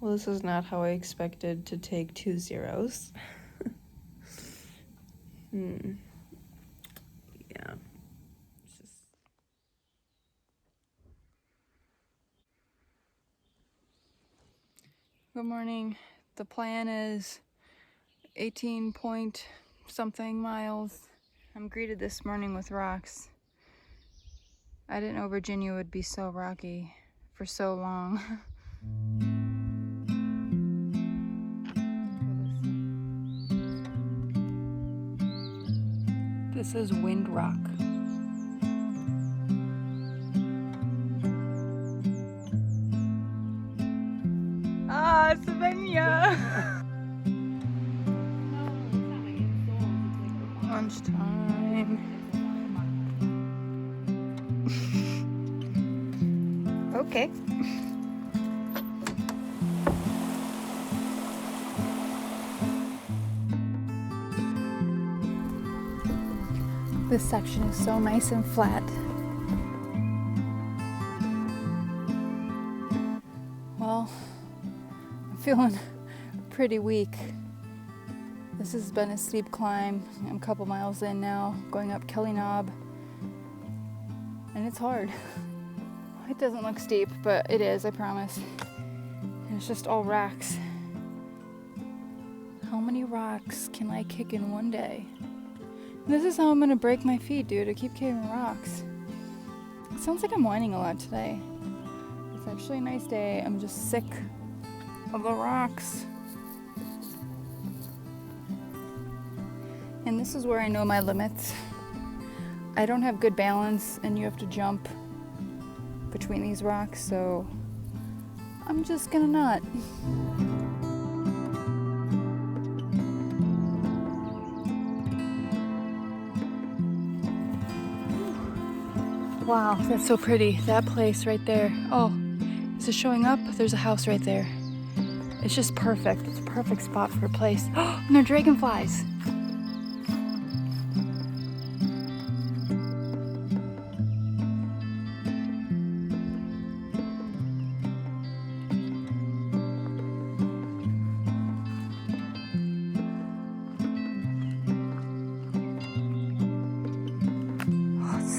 Well, this is not how I expected to take 2 zeros. Yeah. It's just... Good morning. The plan is 18 point something miles. I'm greeted this morning with rocks. I didn't know Virginia would be so rocky for so long. This is Wind Rock. Ah, Savannah! Lunchtime. Okay. This section is so nice and flat. Well, I'm feeling pretty weak. This has been a steep climb. I'm a couple miles in now, going up Kelly Knob, and it's hard. It doesn't look steep, but it is, I promise. And it's just all rocks. How many rocks can I kick in one day? This is how I'm gonna break my feet, dude. I keep kicking rocks. It sounds like I'm whining a lot today. It's actually a nice day. I'm just sick of the rocks. And this is where I know my limits. I don't have good balance, and you have to jump between these rocks, so I'm just gonna not. Wow, that's so pretty. That place right there. Oh, is it showing up? There's a house right there. It's just perfect. It's a perfect spot for a place. Oh, and there are dragonflies.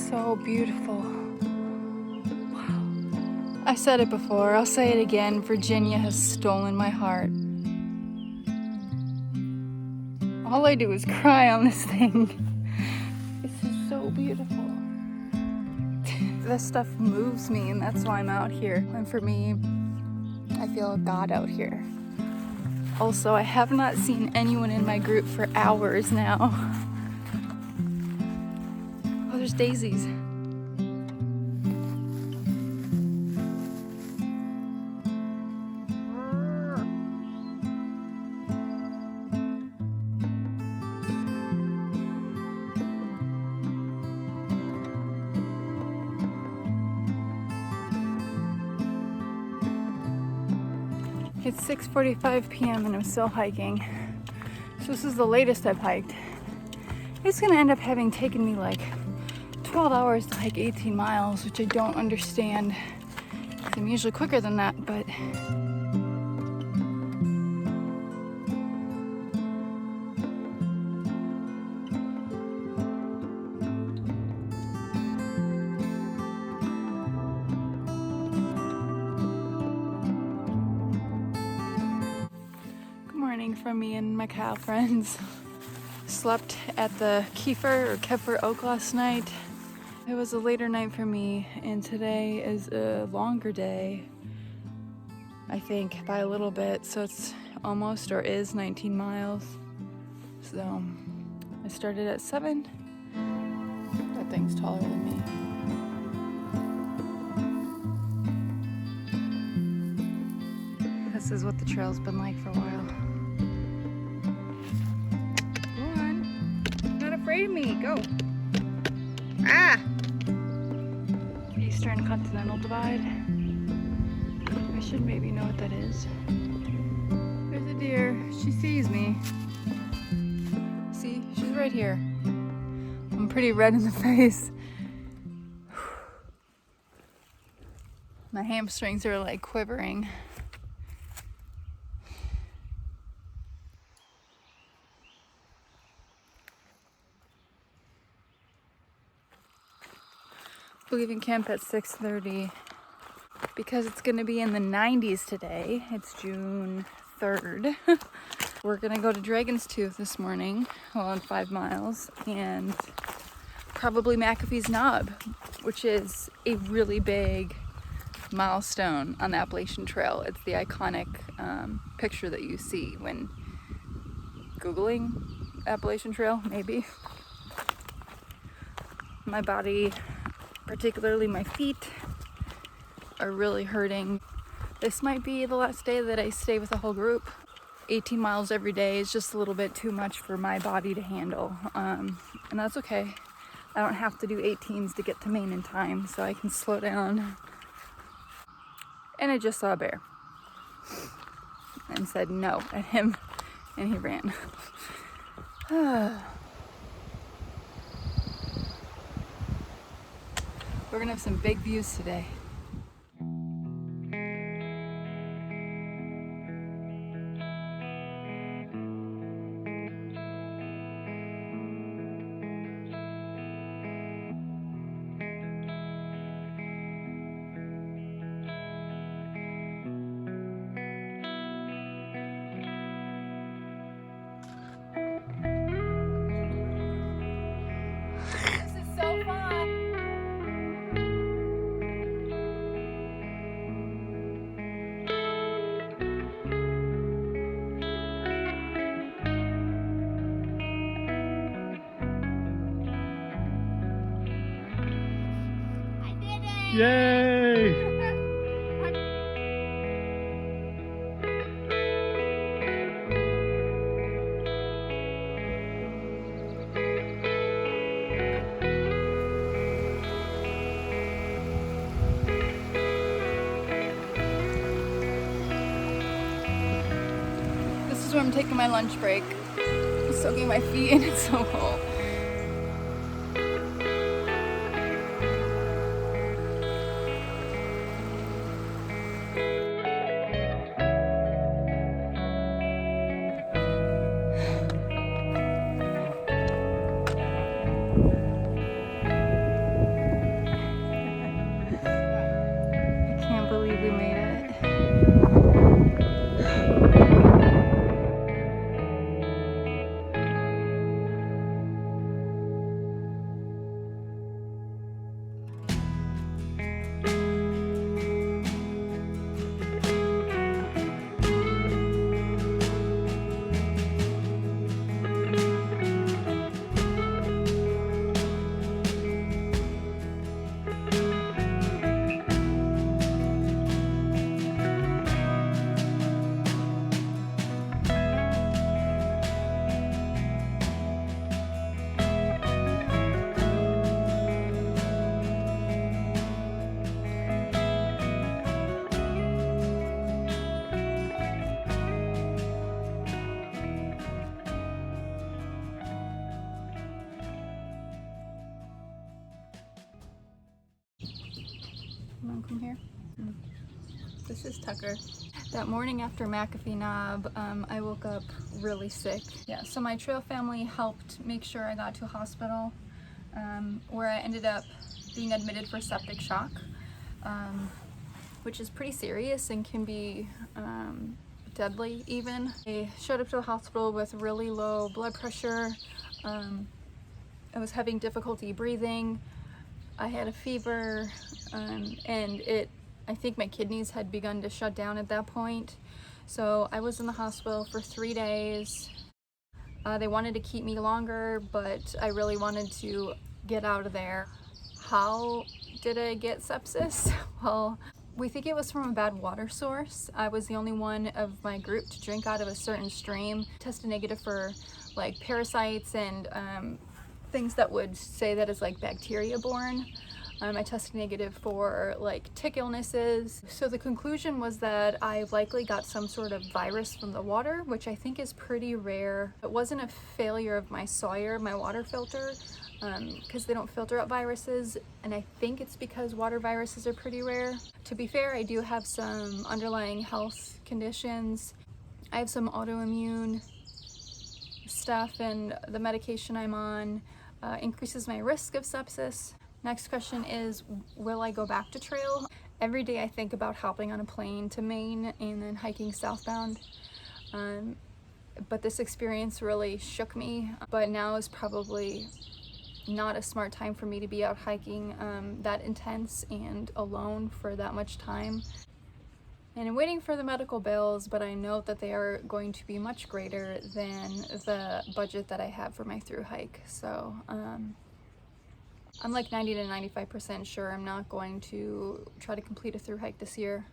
So beautiful. Wow. I said it before, I'll say it again. Virginia has stolen my heart. All I do is cry on this thing. This is so beautiful. This stuff moves me, and that's why I'm out here. And for me, I feel God out here. Also, I have not seen anyone in my group for hours now. Oh, there's daisies. It's 6:45 p.m. and I'm still hiking. So this is the latest I've hiked. It's gonna end up having taken me like 12 hours to hike 18 miles, which I don't understand. I'm usually quicker than that, but good morning from me and my cow friends. Slept at the Kefir Oak last night. It was a later night for me, and today is a longer day, I think, by a little bit. So it's almost, or is, 19 miles. So I started at 7. That thing's taller than me. This is what the trail's been like for a while. Go on. You're not afraid of me. Go. Ah! Eastern Continental Divide. I should maybe know what that is. There's a deer. She sees me. See? She's right here. I'm pretty red in the face. My hamstrings are like quivering. Leaving camp at 6:30 because it's gonna be in the 90s today. It's June 3rd. We're gonna go to Dragon's Tooth this morning, well, in 5 miles, and probably McAfee's Knob, which is a really big milestone on the Appalachian Trail. It's the iconic picture that you see when Googling Appalachian Trail, maybe. My body, particularly my feet, are really hurting. This might be the last day that I stay with the whole group. 18 miles every day is just a little bit too much for my body to handle, and that's okay. I don't have to do 18s to get to Maine in time, so I can slow down. And I just saw a bear and said no at him, and he ran. We're gonna have some big views today. This is so fun! Yay! This is where I'm taking my lunch break. I'm soaking my feet and it's so cold. I can't believe we made it. Come here. This is Tucker. That morning after McAfee Knob, I woke up really sick. Yeah, so my trail family helped make sure I got to a hospital where I ended up being admitted for septic shock, which is pretty serious and can be deadly even. I showed up to the hospital with really low blood pressure. I was having difficulty breathing. I had a fever, and I think my kidneys had begun to shut down at that point. So I was in the hospital for 3 days. They wanted to keep me longer, but I really wanted to get out of there. How did I get sepsis? Well, we think it was from a bad water source. I was the only one of my group to drink out of a certain stream. Tested negative for like parasites and things that would say that is like bacteria borne. I tested negative for like tick illnesses. So the conclusion was that I likely got some sort of virus from the water, which I think is pretty rare. It wasn't a failure of my Sawyer, my water filter, because they don't filter out viruses, and I think it's because water viruses are pretty rare. To be fair, I do have some underlying health conditions. I have some autoimmune stuff, and the medication I'm on increases my risk of sepsis. Next question is, will I go back to trail? Every day I think about hopping on a plane to Maine and then hiking southbound. But this experience really shook me. But now is probably not a smart time for me to be out hiking that intense and alone for that much time. And I'm waiting for the medical bills, but I know that they are going to be much greater than the budget that I have for my thru hike. So I'm like 90 to 95% sure I'm not going to try to complete a thru hike this year.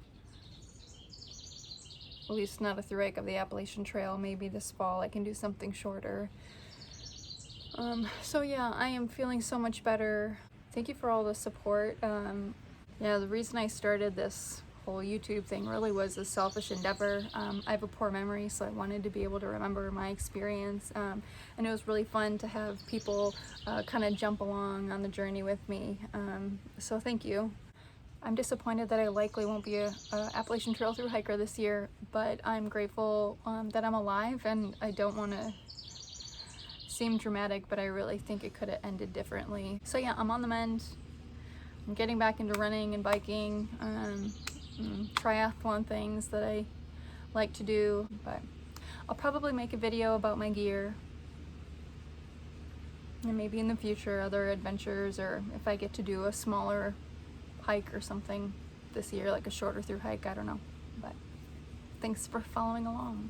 At least not a thru hike of the Appalachian Trail. Maybe this fall I can do something shorter. So yeah, I am feeling so much better. Thank you for all the support. Yeah, the reason I started this whole YouTube thing really was a selfish endeavor. I have a poor memory, so I wanted to be able to remember my experience. And it was really fun to have people kind of jump along on the journey with me. So thank you. I'm disappointed that I likely won't be a Appalachian Trail thru hiker this year, but I'm grateful that I'm alive, and I don't want to seem dramatic, but I really think it could have ended differently. So yeah, I'm on the mend. I'm getting back into running and biking, triathlon things that I like to do, but I'll probably make a video about my gear, and maybe in the future other adventures, or if I get to do a smaller hike or something this year, like a shorter thru hike, I don't know. But thanks for following along.